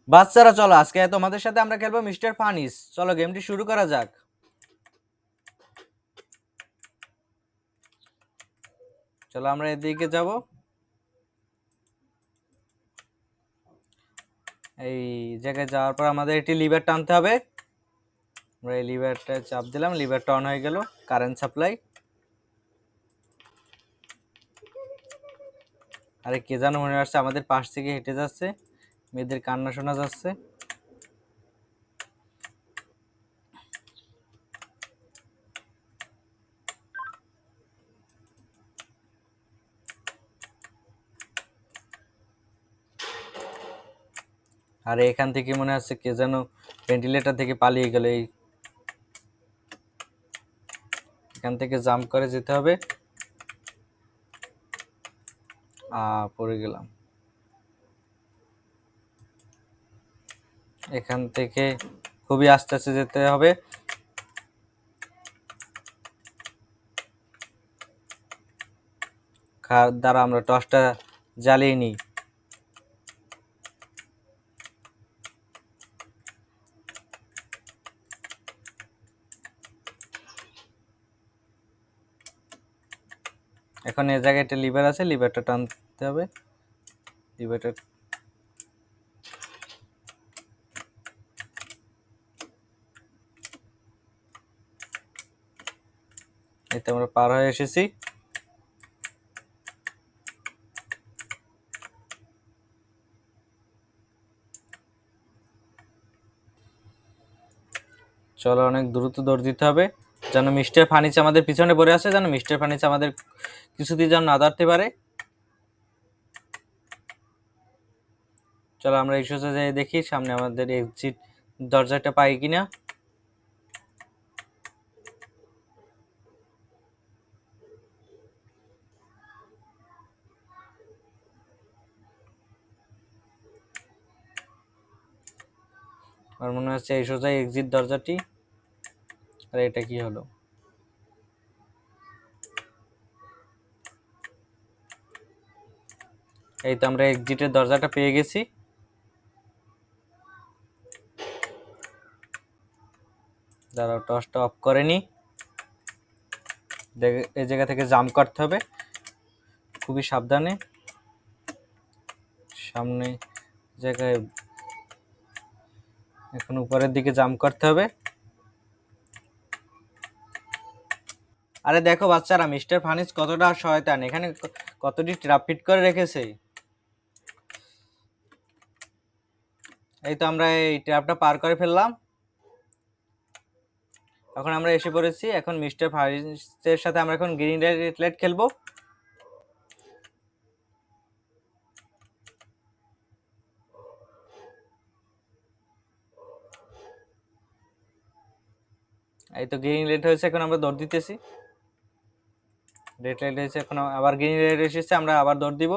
বাচ্চারা চলো আজকে তোমাদের সাথে আমরা খেলবো মিস্টার ফানিস। চলো গেমটি শুরু করা যাক। চলো আমরা এদিকে যাব। এই জায়গায় যাওয়ার পর আমাদের একটি লিভার টানতে হবে। আমরা এই লিভারটা চাপ দিলাম, লিভারটা অন হয়ে গেল। Current supply. আরে কে যেন মনে আসছে আমাদের পাশ থেকে হেঁটে যাচ্ছে, মেয়েদের কান্না শোনা যাচ্ছে। আর এখান থেকে মনে হচ্ছে কে যেন ভেন্টিলেটর থেকে পালিয়ে গেল। এখান থেকে জাম্প করে যেতে হবে। পড়ে গেলাম। এখান থেকে খুবই আস্তে আস্তে যেতে হবে। দ্বারা আমরা টর্চটা জ্বালিয়ে নিই। এখন এই জায়গায় একটা লিভার আছে, লিভারটা টানতে হবে। লিভারটা এতে আমরা পার হয়ে এসেছি। চলো অনেক দ্রুত দৌড় দিতে হবে, যেন মিস্টার ফানিচ আমাদের পিছনে পড়ে আছে, যেন মিস্টার ফানিচ আমাদের কিছুতেই যেন না ধরতে পারে। চলো আমরা এই সোজা যাই, দেখি সামনে আমাদের এক্সিট দরজাটা পাই কিনা। আমার মনে হচ্ছে এই সোজা এক্সিট দরজাটি। আর এটা কি হলো? এই তো আমরা এক্সিটের দরজাটা পেয়ে গেছি। দাঁড়াও, টর্চটা অফ করে নি। এই জায়গা থেকে জাম্প করতে হবে খুবই সাবধানে। সামনে জায়গায় এখন উপরের দিকে জাম্প করতে হবে। আরে দেখো বাচ্চারা, মিস্টার ফানিস কতটা শয়তান, এখানে কতটি ট্র্যাপ ফিট করে রেখেছে। এই তো আমরা এই ট্র্যাপটা পার করে ফেললাম। এখন আমরা এসে পড়েছি। এখন মিস্টার ফানিসের সাথে আমরা এখন গ্রিন লাইট খেলবো। এই তো গ্রিন লাইট হয়েছে, এখন আমরা দৌড় দিতেছি। রেড লাইট হয়েছে, এখন আবার গ্রিন লাইট এসেছে, আমরা আবার দৌড় দিব।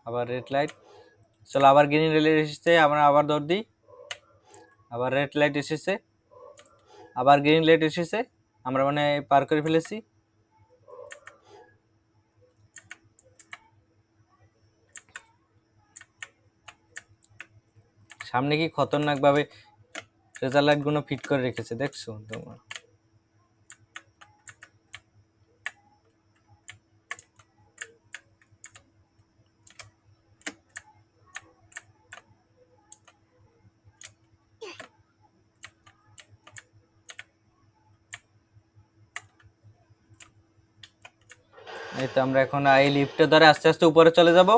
আবার রেড লাইট। চলো আবার গ্রিন লাইট এসেছে, আমরা আবার দৌড় দিই। আবার রেড লাইট এসেছে, আবার গ্রিন লাইট এসেছে, আমরা মানে পার করে ফেলেছি। সামনে কি খতরনাক ভাবে ট্রেজার লাইট গুলো ফিট করে রেখেছে, দেখছো তোমরা? এই তো আমরা এখন এই লিফটের দ্বারা আস্তে আস্তে উপরে চলে যাব।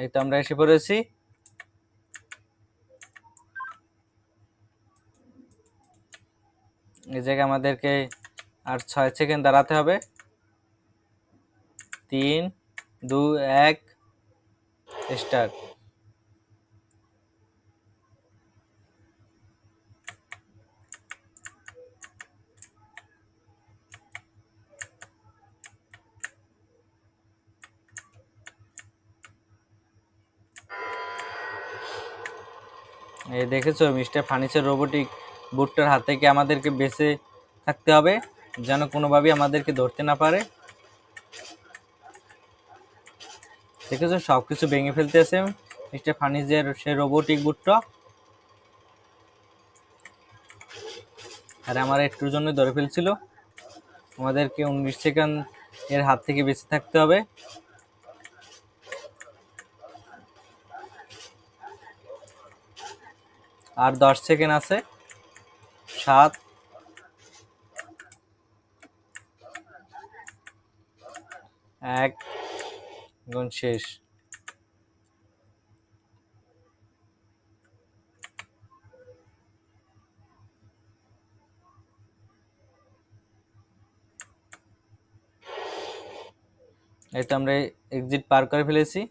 এই তো আমরা এসে পড়েছি। এই জায়গায় আমাদেরকে আর 6 সেকেন্ড দাঁড়াতে হবে। 3, 2, 1, স্টার্ট। এই দেখেছো, মিস্টার ফার্নিচার রোবোটিক বুটটার হাত থেকে আমাদেরকে বেঁচে থাকতে হবে, যেন কোনোভাবেই আমাদেরকে ধরতে না পারে। দেখেছো, সবকিছু ভেঙে ফেলতেছে মিস্টার ফার্নিচার সে রোবোটিক বুটটা। আর আমার একটুর জন্য ধরে ফেলছিল। আমাদেরকে 19 সেকেন্ড এর হাত থেকে বেঁচে থাকতে হবে। আর 10 সেকেন্ড আছে। 7, 1, এখন শেষ। এই তো আমরা এক্সিট পার করে ফেলেছি।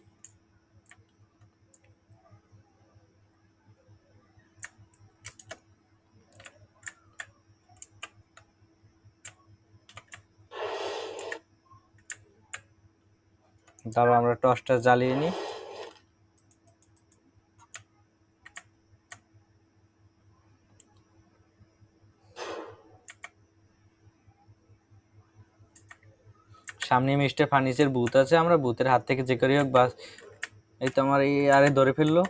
তারপর আমরা টর্চটা জ্বালিয়ে নিই। সামনে মিস্টার ফার্নিচার বুথ আছে, আমরা বুথের হাত থেকে যে করি হোক বাস। এই তো আমার এই আরে ধরে ফেললো।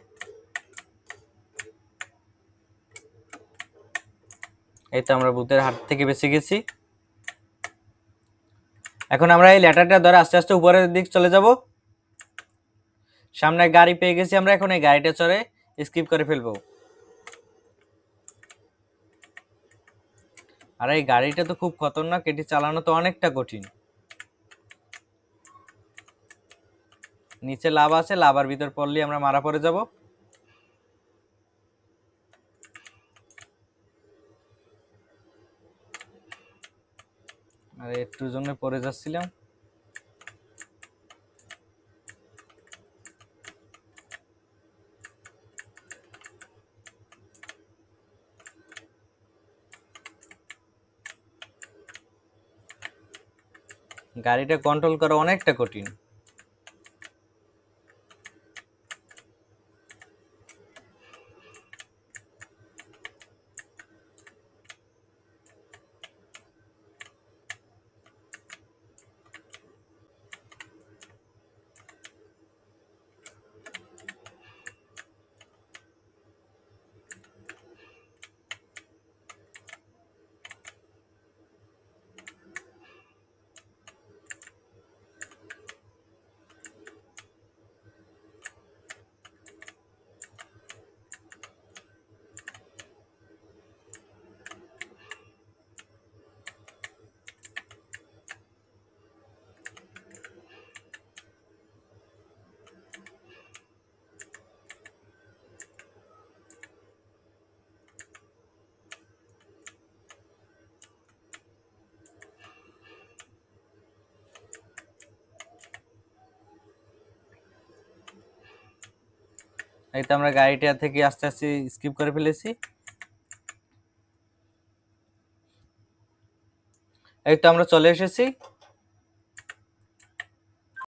এই তো আমরা বুথের হাত থেকে বেঁচে গেছি। এখন আমরা এই ল্যাটারটা ধরে আস্তে আস্তে উপরের দিক চলে যাব। সামনে গাড়ি পেয়ে গেছি আমরা, এখন এই গাড়িটা চড়ে স্কিপ করে ফেলবো। আর এই গাড়িটা তো খুব খতরনাক, এটি চালানো তো অনেকটা কঠিন। নিচে লাভা আছে, লাভার ভিতর পড়লে আমরা মারা পড়ে যাব। আর একটুর জন্য পড়ে যাচ্ছিলাম। গাড়িটা কন্ট্রোল করা অনেকটা কঠিন। এই তো আমরা গাড়িটা থেকে আস্তে আস্তে স্কিপ করে ফেলেছি। এই তো আমরা চলে এসেছি।